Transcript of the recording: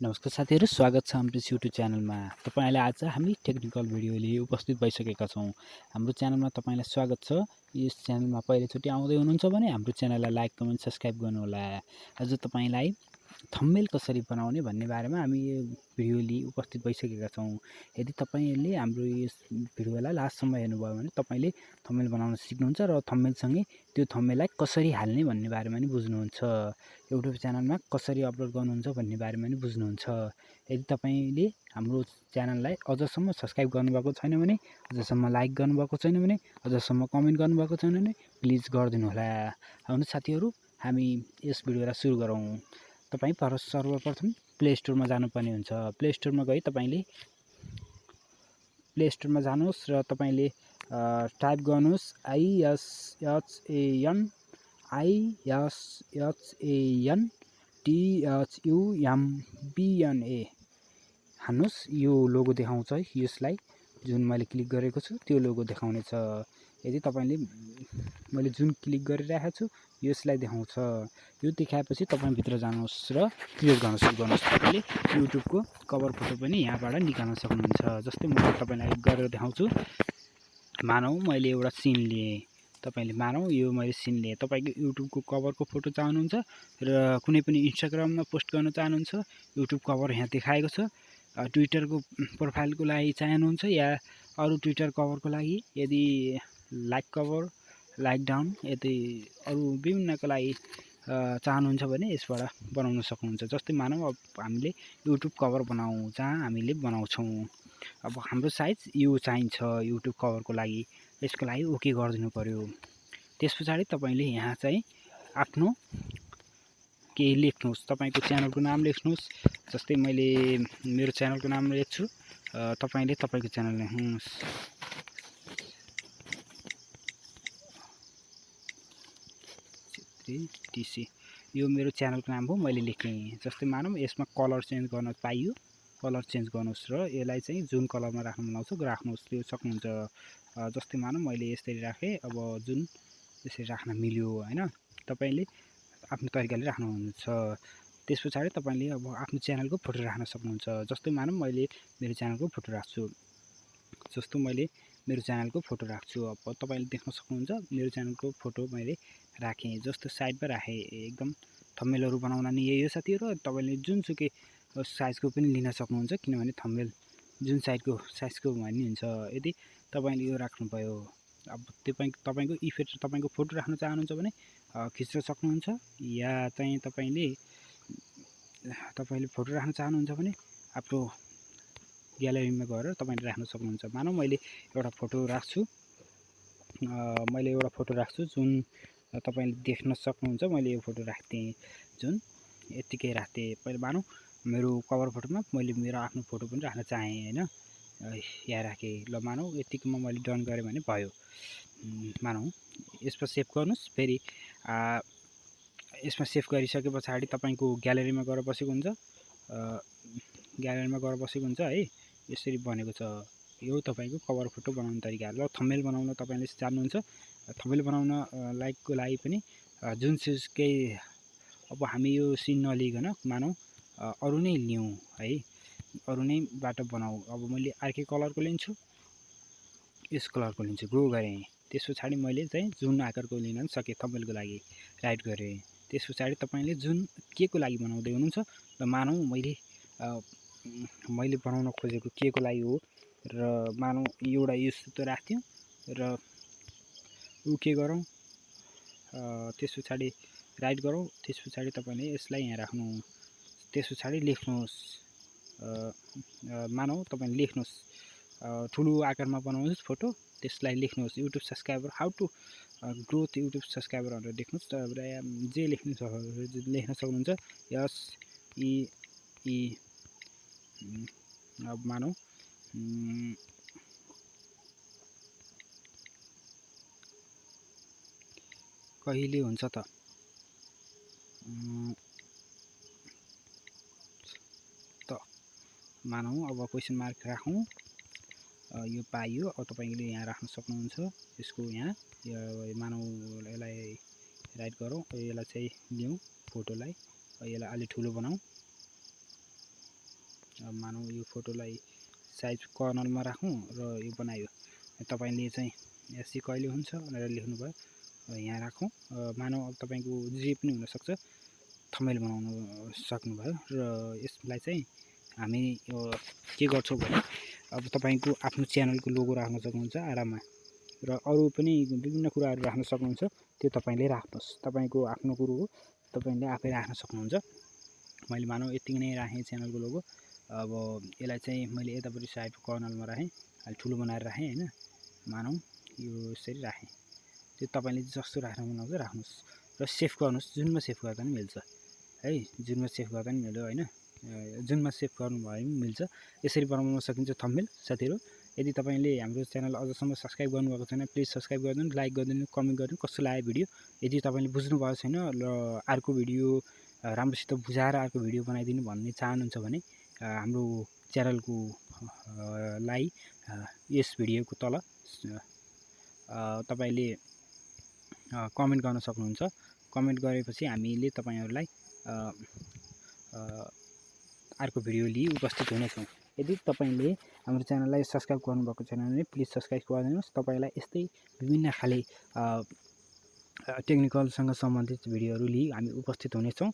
नमस्कार साथीहरु, स्वागत छ हाम्रो YouTube च्यानलमा। तपाईलाई आज हामी टेक्निकल भिडियो लिएर उपस्थित भइसकेका छौं। हाम्रो च्यानलमा तपाईलाई स्वागत छ। यस च्यानलमा पहिलोचोटि आउँदै हुनुहुन्छ भने हाम्रो च्यानललाई लाइक, कमेन्ट, सब्स्क्राइब गर्नुहोला। आज तपाईलाई थम्बनेल कसरी बनाउने भन्ने बारेमा हामी यो भिडियो लिई उपस्थित भइसकेका छौं। यदि तपाईले हाम्रो यस भिडियोलाई लास्टसम्म हेर्नुभयो भने तपाईले थम्बनेल बनाउन सिक्नुहुन्छ र थम्बनेलसँगै त्यो थम्बनेललाई कसरी हाल्ने भन्ने बारेमा पनि बुझ्नुहुन्छ। YouTube च्यानलमा कसरी अपलोड गर्नुहुन्छ भन्ने बारेमा पनि बुझ्नुहुन्छ। यदि तपाईले हाम्रो च्यानललाई अझसम्म सब्स्क्राइब गर्नुभएको छैन भने, अझसम्म लाइक गर्नुभएको छैन भने, अझसम्म कमेन्ट गर्नुभएको छैन भने प्लिज गरिदिनु होला। आउनुहोस् साथीहरु, हामी यस भिडियोलाई सुरु गरौँ। तपाई सर्वप्रथम प्ले स्टोरमा जानुपर्ने हुन्छ। प्ले स्टोरमा गई तपाईले प्ले स्टोरमा जानुहोस् र तपाईले टाइप गर्नुहोस् ISHANTHUMBNA हान्नुस्। यो लोगो देखाउँछ, यसलाई जुन मैले क्लिक गरेको छु त्यो लोगो देखाउनेछ। यदि तपाईले मैले जुन क्लिक गरिरहेको छु यसलाई देखाउँछ। यो देखाएपछि तपाई भित्र जानुहोस् र क्रिएट गर्न सुरु गर्नुहोस्। तपाईले YouTube को कभर फोटो पनि यहाँबाट निकाल्न सक्नुहुन्छ। जस्तै म तपाईलाई गरेर देखाउँछु। मानौ मैले एउटा सिन लिए। तपाईले मानौ यो मैले सिन लिए। तपाईको YouTube को कभर को फोटो चाहनुहुन्छ र कुनै पनि Instagram मा पोस्ट गर्न चाहनुहुन्छ, YouTube कभर यहाँ देखाएको छ। ट्विटर को प्रोफाइल को लागि चाहनुहुन्छ या अरु ट्विटर कभर को लागि, यदि लाइक कभर, लाइक डाउन, यदि अरु विभिन्नको लागि चाहनुहुन्छ भने यसबाट बनाउन सक्नुहुन्छ। जस्तै मानौ अब हामीले YouTube कभर बनाऊ जहाँ हामीले बनाउँछौं। अब हाम्रो साइज यो चाहिन्छ YouTube कभर को लागि। यसको लागि ओके गरिदिनु पर्यो। त्यसपछि तपाईले यहाँ चाहिँ आफ्नो केही लेख्नुस्। तपाईको च्यानलको नाम लेख्नुस्। जस्तै मैले मेरो च्यानलको नाम लेख्छु। तपाईले तपाईको च्यानल लेख्नुस्। TC यो मेरो च्यानलको नाम हो, मैले लेखेँ। जस्तै मानौ यसमा कलर चेन्ज गर्न पाइयो। कलर चेन्ज गर्नुस् र यसलाई चाहिँ जुन कलरमा राख्न मन लाउँछ राख्नुस्, त्यो सक्नुहुन्छ। जस्तै मानौ मैले यसरी राखे। अब जुन यसरी राख्न मिल्यो हैन, तपाईले आफ्नो तरिकाले राख्नुहुन्छ। त्यसपछि तपाईले अब आफ्नो च्यानलको फोटो राख्न सक्नुहुन्छ। जस्तै मानौ मैले मेरो च्यानलको फोटो राख्छु। जस्तो मैले मेरो च्यानलको फोटो राख्छु। अब तपाईले देख्न सक्नुहुन्छ मेरो च्यानलको फोटो मैले राखेँ। जस्तो साइडमा राखे। एकदम थम्बनेलहरु बनाउन नि यही हो साथीहरु। तपाईले जुनसुकै साइजको पनि लिन सक्नुहुन्छ, किनभने थम्बनेल जुन साइजको भन्ने हुन्छ। यदि तपाईले यो राख्नु भयो, अब तपाईको इफेक्ट तपाईको फोटो राख्न चाहनुहुन्छ भने खिच्न सक्नुहुन्छ, या चाहिँ तपाईले फोटो राख्न चाहनुहुन्छ भने आफ्नो ग्यालरीमा गएर तपाईले राख्न सक्नुहुन्छ। मानौ मैले एउटा फोटो राख्छु। जुन तपाईले देख्न सक्नुहुन्छ। मैले यो फोटो राख्थे, जुन यतिकै राख्थे। पहिले मानौ मेरो कभर फोटोमा मैले मेरो आफ्नो फोटो पनि राख्न चाहे हैन, यहाँ राखे। ल मानौ यतिकैमा मैले डन गरे भने भयो। मानौ यसमा सेभ गर्नुस्। फेरि यसमा सेभ गरिसकेपछि तपाईको ग्यालरीमा गएर बसेको हुन्छ। है, यसरी बनेको छ। यो तपाईको कभर फोटो बनाउने तरिका। ल थम्बनेल बनाउन तपाईले जान्नुहुन्छ। थम्बनेल बनाउन लाइकको लागि पनि जुनसुकै, अब हामी यो सिन नलिकन मानौ अरु नै लियौं है, अरु नै बाट बनाऊ। अब मैले अर्कै कलरको लिन्छु, यस कलरको लिन्छु, ग्रो गरे। त्यसपछि मैले चाहिँ जुन आकारको लिन सके थम्बनेलको लागि राइट गरे। त्यसपछि तपाईले जुन के को लागि बनाउँदै हुनुहुन्छ, र मानौ मैले बनाउन खोजेको के को लागि हो, र मानौ एउटा यस्तो राख्थ्यो र ओके गरौँ। त्यसपछि राइट गरौँ। त्यसपछि तपाईले यसलाई यहाँ राख्नु। त्यसपछि लेख्नुस्। मानौ तपाईले लेख्नुस्, ठुलो आकारमा बनाउनुस् फोटो। त्यसलाई लेख्नुस् YouTube subscriber, how to growth YouTube subscriber भनेर लेख्नुस्। जे लेख्न सक्नुहुन्छ। SEE अब मानौ कहिले हुन्छ त मानौ अब क्वेशन मार्क राखौं। यो पाइयो। अब तपाईले यहाँ राख्न सक्नुहुन्छ। यसको यहाँ मानौ यसलाई राइट गरौँ। यसलाई चाहिँ लियौं फोटोलाई। यसलाई अलि ठुलो बनाऊ। मानौँ यो फोटोलाई साइज कर्नरमा राखौँ र यो बनायो। तपाईँले चाहिँ यसै कहिले हुन्छ भनेर लेख्नुभयो, यहाँ राखौँ। मानौँ अब तपाईँको जे पनि हुनसक्छ, थम्बनेल बनाउनु सक्नुभयो र यसलाई चाहिँ हामी के गर्छौँ भने अब तपाईँको आफ्नो च्यानलको लोगो राख्न सक्नुहुन्छ आराममा, र अरू पनि विभिन्न कुराहरू राख्न सक्नुहुन्छ। त्यो तपाईँले राख्नुहोस्, तपाईँको आफ्नो कुरो हो, तपाईँले आफै राख्न सक्नुहुन्छ। मैले मानौँ यतिकै नै राखेँ च्यानलको लोगो। अब यसलाई चाहिँ मैले यतापट्टि साइडको कर्नरमा राखेँ, अलि ठुलो बनाएर राखेँ होइन। मानौँ यो यसरी राखेँ। त्यो तपाईँले जस्तो राख्न मन आउँछ राख्नुहोस् र सेभ गर्नुहोस्। जुनमा सेभ गर्दा पनि मिल्छ है, जुनमा सेभ गर्दा पनि मिल्यो होइन, जुनमा सेभ गर्नुभयो भने पनि मिल्छ। यसरी बनाउन सकिन्छ थम्बनेल। साथीहरू, यदि तपाईँले हाम्रो च्यानल अझसम्म सब्सक्राइब गर्नुभएको छैन, प्लिज सब्सक्राइब गरिदिनु, लाइक गरिदिनु, कमेन्ट गरिदिनु कस्तो लाग्यो भिडियो। यदि तपाईँले बुझ्नुभएको छैन र अर्को भिडियो राम्रोसित बुझाएर अर्को भिडियो बनाइदिनु भन्ने चाहनुहुन्छ भने हाम्रो च्यानलको लाई यस भिडियोको तल तपाईँले कमेन्ट गर्न सक्नुहुन्छ। कमेन्ट गरेपछि हामीले तपाईँहरूलाई अर्को भिडियो लिई उपस्थित हुनेछौँ। यदि तपाईँले हाम्रो च्यानललाई सब्सक्राइब गर्नुभएको छैन भने प्लिज सब्सक्राइब गरिदिनुहोस्। तपाईँलाई यस्तै विभिन्न खाले टेक्निकलसँग सम्बन्धित भिडियोहरू लिई हामी उपस्थित हुनेछौँ।